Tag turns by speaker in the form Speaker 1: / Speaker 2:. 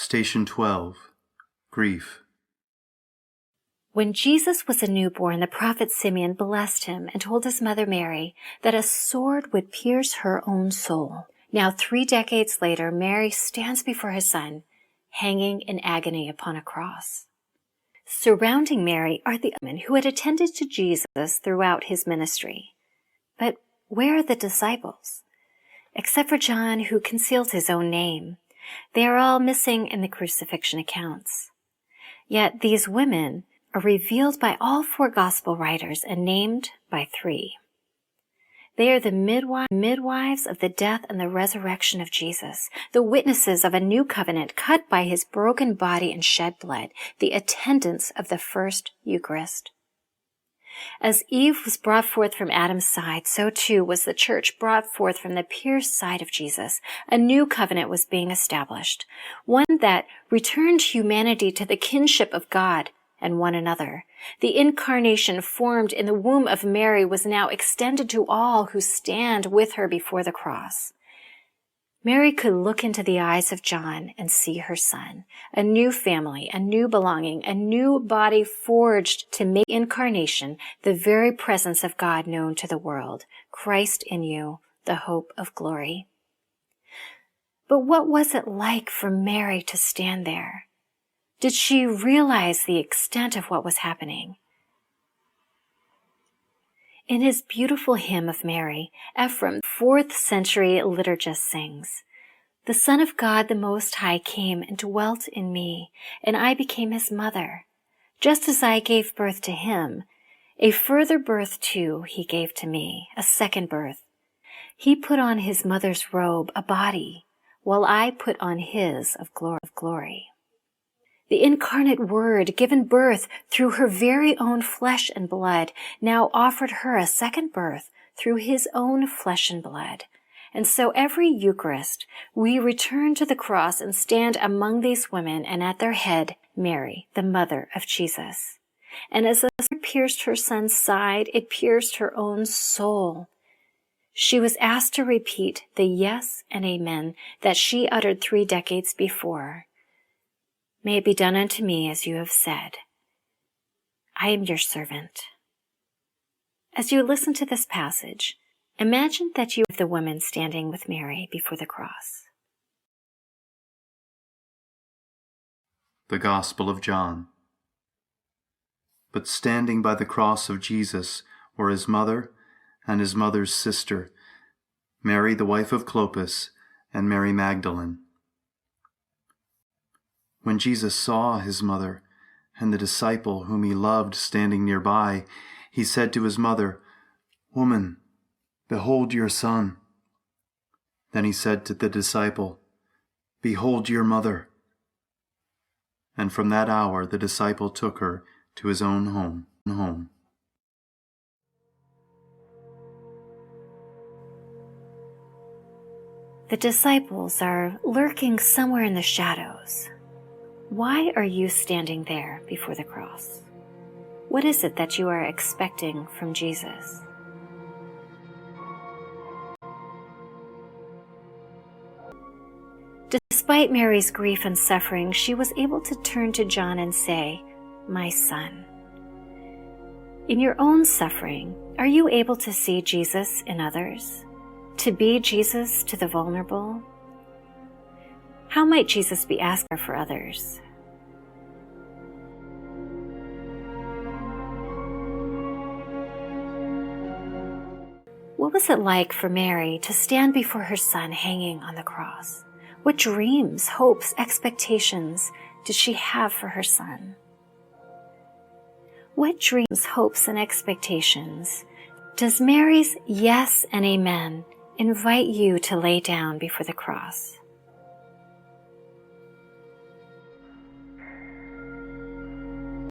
Speaker 1: Station 12. Grief.
Speaker 2: When Jesus was a newborn, the prophet Simeon blessed him and told his mother Mary that a sword would pierce her own soul. Now 3 decades later, Mary stands before his son, hanging in agony upon a cross. Surrounding Mary are the women who had attended to Jesus throughout his ministry. But where are the disciples? Except for John, who conceals his own name, they are all missing in the crucifixion accounts. Yet these women are revealed by all 4 gospel writers and named by 3. They are the midwives of the death and the resurrection of Jesus, the witnesses of a new covenant cut by his broken body and shed blood, the attendants of the first Eucharist. As Eve was brought forth from Adam's side, so too was the church brought forth from the pierced side of Jesus. A new covenant was being established, one that returned humanity to the kinship of God and one another. The incarnation formed in the womb of Mary was now extended to all who stand with her before the cross. Mary could look into the eyes of John and see her son, a new family, a new belonging, a new body forged to make incarnation the very presence of God known to the world, Christ in you, the hope of glory. But what was it like for Mary to stand there? Did she realize the extent of what was happening? In his beautiful hymn of Mary, Ephraim, 4th century liturgist, sings, "The Son of God the Most High came and dwelt in me, and I became his mother. Just as I gave birth to him, a further birth too he gave to me, a second birth. He put on his mother's robe, a body, while I put on his of glory." The incarnate Word, given birth through her very own flesh and blood, now offered her a second birth through his own flesh and blood. And so every Eucharist, we return to the cross and stand among these women, and at their head, Mary, the mother of Jesus. And as the sword pierced her son's side, it pierced her own soul. She was asked to repeat the yes and amen that she uttered 3 decades before. "May it be done unto me as you have said. I am your servant." As you listen to this passage, imagine that you are the woman standing with Mary before the cross.
Speaker 1: The Gospel of John. But standing by the cross of Jesus were his mother and his mother's sister, Mary the wife of Clopas, and Mary Magdalene. When Jesus saw his mother and the disciple whom he loved standing nearby, he said to his mother, "Woman, behold your son." Then he said to the disciple, "Behold your mother." And from that hour the disciple took her to his own home.
Speaker 2: The disciples are lurking somewhere in the shadows. Why are you standing there before the cross? What is it that you are expecting from Jesus? Despite Mary's grief and suffering, she was able to turn to John and say, "My son." In your own suffering, are you able to see Jesus in others? To be Jesus to the vulnerable? How might Jesus be asked for others? What was it like for Mary to stand before her son hanging on the cross? What dreams, hopes, expectations did she have for her son? What dreams, hopes, and expectations does Mary's yes and amen invite you to lay down before the cross?